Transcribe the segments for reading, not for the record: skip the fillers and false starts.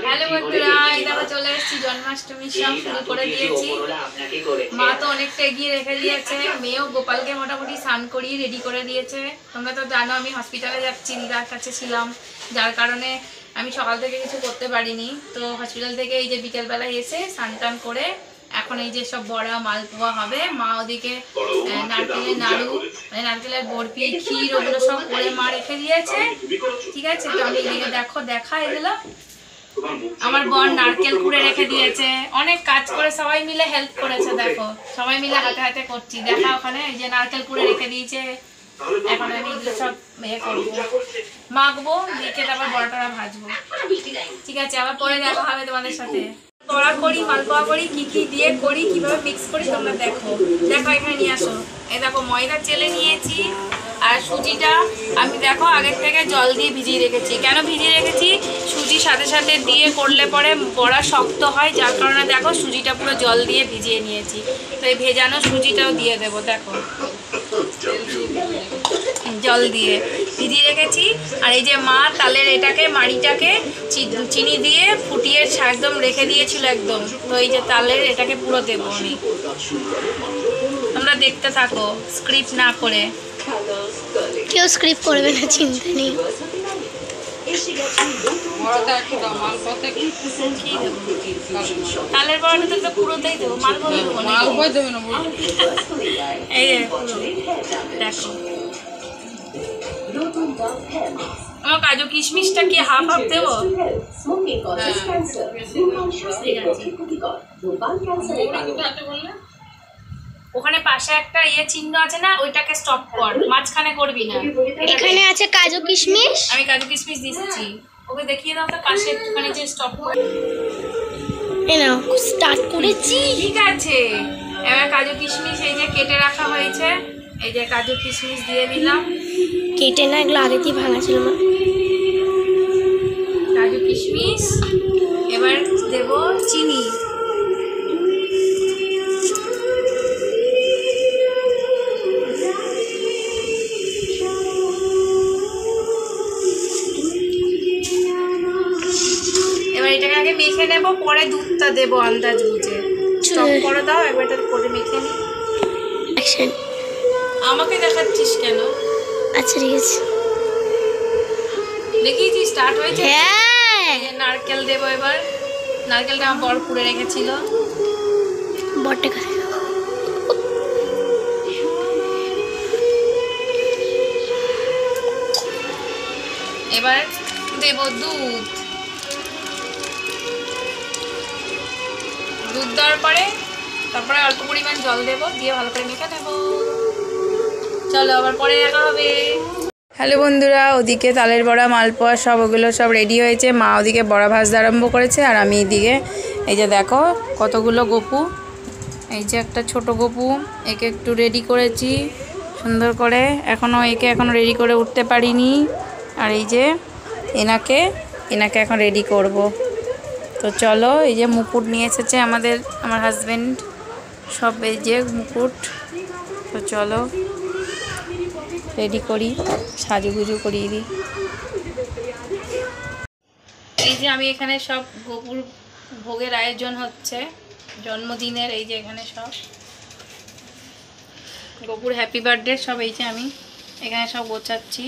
Hello বন্ধুরা, এই দেখো চলে এসেছি জন্মাষ্টমী সব শুরু করে দিয়েছি। মা তো অনেকটা এগিয়ে রেখে দিয়েছে, মেয়েও গোপালকে মোটামুটি স্নান করিয়ে রেডি করে দিয়েছে। তোমরা তো জানো আমি হসপিটালে যাচ্ছি, দিদার কাছে ছিলাম, যার কারণে আমি সকাল থেকে কিছু করতে পারিনি। তো হসপিটাল থেকে এই যে বিকেলবেলায় এসে স্নান টান করে এখন এই যে সব বড়া মালপোয়া হবে। মা ওদিকে নারকেলের নাড়ু মানে নারকেলের বরফি ক্ষীর ওগুলো সব করে মা রেখে দিয়েছে। ঠিক আছে, তো আমি এদিকে দেখো দেখা এগুলো আমার বর নারকেল কুড়ে রেখে দিয়েছে, অনেক কাজ করে সবাই মিলে হেল্প করেছে। দেখো সবাই মিলে হাতে হাতে করছি। দেখা ওখানে এই যে নারকেল কুড়ে রেখে দিয়েছে। এখন আমি এগুলো সব করবো, মাখবো, মেখে তারপর বড়াটা ভাজবো। ঠিক আছে, আবার পরে দেখা হবে তোমাদের সাথে। বড়া করি, মালপোয়া করি, কি কি দিয়ে করি, কিভাবে মিক্স করি তোমরা দেখো। দেখো এখানে নিয়ে আসো। এই দেখো ময়দা চেলে নিয়েছি, আর সুজিটা আমি দেখো আগের থেকে জল দিয়ে ভিজিয়ে রেখেছি। কেন ভিজিয়ে রেখেছি? সুজি সাথে সাথে দিয়ে করলে পরে বড়া শক্ত হয়, যার কারণে দেখো সুজিটা পুরো জল দিয়ে ভিজিয়ে নিয়েছি। তো এই ভেজানো সুজিটাও দিয়ে দেবো। দেখো জল দিয়ে ভিজিয়ে রেখেছি। আর এই যে মা তালের এটাকে মাড়িটাকে চিনি দিয়ে ফুটিয়ে একদম রেখে দিয়েছিল একদম। তো এই যে তালের এটাকে পুরো দেবো আমি, তোমরা দেখতে থাকো স্ক্রিপ্ট না করে। কেউ স্ক্রিপ্ট করবে না, চিন্তা নেই। তালের বড়াটা তো পুরোটাই দেবো, মালপোয়া দেবো না। এই দেখো আমার কাজু কিশমিশটা কি হাফ হাফ দেবো? ওখানে পাশে একটা চিহ্ন আছে না, ওইটাকে স্টপ কর, মাঝখানে করবি না। এখানে আছে কাজু কিশমিশ, আমি কাজু কিশমিশ দিচ্ছি, ওকে দেখিয়ে দাও তো পাশে একটুখানি যে স্টপ কর। এই নাও স্টার্ট করেছি। ঠিক আছে, এবার কাজু কিশমিশ এই যে কেটে রাখা হয়েছে, এই যে কাজু কিশমিশ দিয়ে দিলাম। কেটে না, এগুলো আগে দিয়ে ভাঙা ছিল না। কাজু কিশমিশ, এবার দেব চিনি। এবার এটাকে আগে মেখে নেব, পরে দুধটা দেবো আন্দাজ বুঝে। স্টপ করে দাও, একবার এটা করে মেখে নি। আমাকে দেখাচ্ছিস কেন? আচ্ছা ঠিক আছে, দেখিয়েছি স্টার্ট হয়েছে। হ্যাঁ নারকেল দেবো এবার। নারকেলটা আমার বড় পুড়ে রেখেছিল। বটে এবার দেব দুধ। দুধ দেওয়ার পরে তারপরে অল্প পরিমাণ জল দেবো, দিয়ে ভালো করে মেখে নেবো। চলো আবার পরে দেখা হবে। হ্যালো বন্ধুরা, ওদিকে তালের বড়া মালপোয়া সব ওগুলো সব রেডি হয়েছে। মা ওদিকে বড়া ভাজতে আরম্ভ করেছে, আর আমি এদিকে এই যে দেখো কতগুলো গপু, এই যে একটা ছোট গপু, একে একটু রেডি করেছি সুন্দর করে। একে এখনও রেডি করে উঠতে পারিনি। আর এই যে এনাকে এখন রেডি করব। তো চলো, এই যে মুকুট নিয়ে এসেছে আমার হাজব্যান্ড, সব এই যে মুকুট। তো চলো রেডি করি, সাজুগুজু করিয়ে দিই। এই যে আমি এখানে সব গোপুর ভোগের আয়োজন হচ্ছে জন্মদিনের। এই যে এখানে সব গোপুর হ্যাপি বার্থডে সব এই যে আমি এখানে সব গোছাচ্ছি।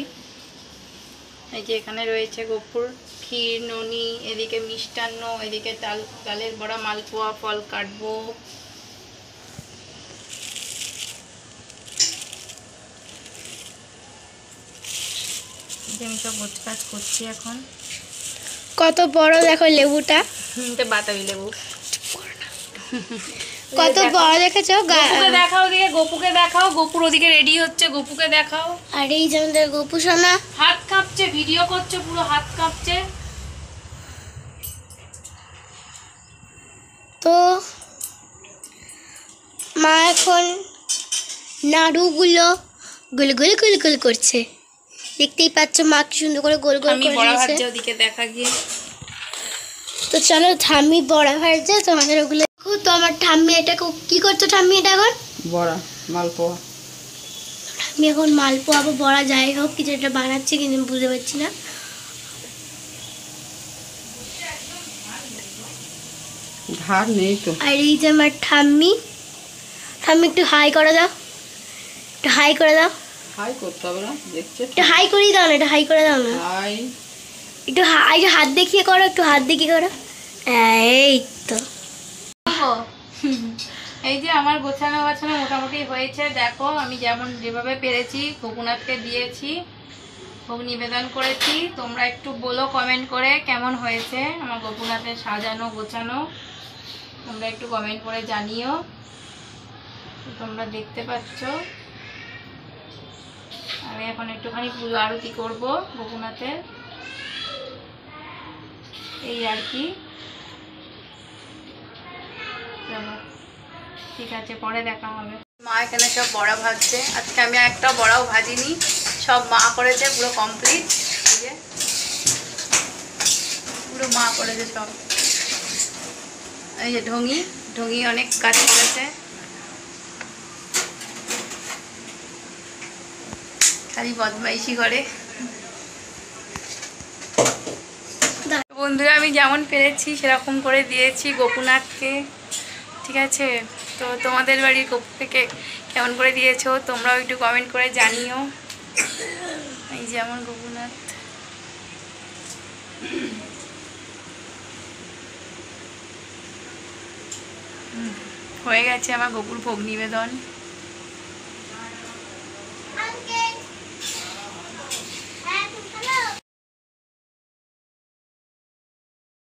এই যে এখানে রয়েছে গোপুর ক্ষীর, ননি, এদিকে মিষ্টান্ন, এদিকে তালের বড়া, মালপোয়া, ফল কাটবো। আমি সব গোছকাজ করছি এখন। কত বড় দেখো লেবুটা, বাতাবি লেবু। কত বড় দেখেছো? গোপুকে দেখাও, ওদিকে গোপুকে দেখাও, গোপুর ওদিকে রেডি হচ্ছে, গোপুকে দেখাও। আর এই যে আমাদের গোপু সোনা হাত কাঁপছে, ভিডিও করছে, পুরো হাত কাঁপছে। তো মা এখন নাড়ুগুলো গোল গোল গোল গোল করছে, দেখতেই পাচ্ছ মা কি সুন্দর করে গোল গোল আমি বড়া ভাজছে, ওদিকে দেখা গিয়ে। তো চলো ঠাম্মি বড়া ভাজছে, তোমাদের ওগুলো দেখো। তো আমার ঠাম্মি এটা কি করছো? ঠাম্মি এটা এখন বড়া মালপোয়া, ঠাম্মি এখন মালপোয়া বা বড়া যাই হোক কিছু একটা বানাচ্ছে, কিন্তু বুঝতে পারছি না। ধার নেই তো। আর এই যে আমার ঠাম্মি, ঠাম্মি একটু হাই করে দাও, একটু হাই করে দাও, হাই করতে হবে না, দেখছে একটু হাই করেই দাও না, একটু হাই করে দাও না, হাই। একটু হাই, হাত দেখিয়ে করো, একটু হাত দেখিয়ে করো। এই তো এই যে আমার গোছানো গাছানো মোটামুটি হয়েছে। দেখো আমি যেভাবে পেরেছি গোপুনাথকে দিয়েছি, ভোগ নিবেদন করেছি। তোমরা একটু বলো কমেন্ট করে কেমন হয়েছে আমার গোপুনাথের সাজানো গোছানো, তোমরা একটু কমেন্ট করে জানিও। তোমরা দেখতে পাচ্ছ আমি এখন একটুখানি পুজো আরতি করবো গোপুনাথের, এই আর কি। চলো ঠিক আছে, পরে দেখা হবে। মা এখানে সব বড়া ভাজছে, আজকে আমি একটা বড়াও ভাজিনি, সব মা করেছে, পুরো কমপ্লিট। এই যে পুরো মা করেছে সব। এই যে ঢঙি অনেক কাজ করেছে, খালি বদমাইশি করে। বন্ধুরা আমি যেমন পেরেছি সেরকম করে দিয়েছি গোপুনাথকে, ঠিক আছে? তো তোমাদের বাড়ির গোপুকে কেমন করে দিয়েছো তোমরাও একটু কমেন্ট করে জানিও। এই যে আমার গোপুনাথ, হয়ে গেছে আমার গোপুর ভোগ নিবেদন।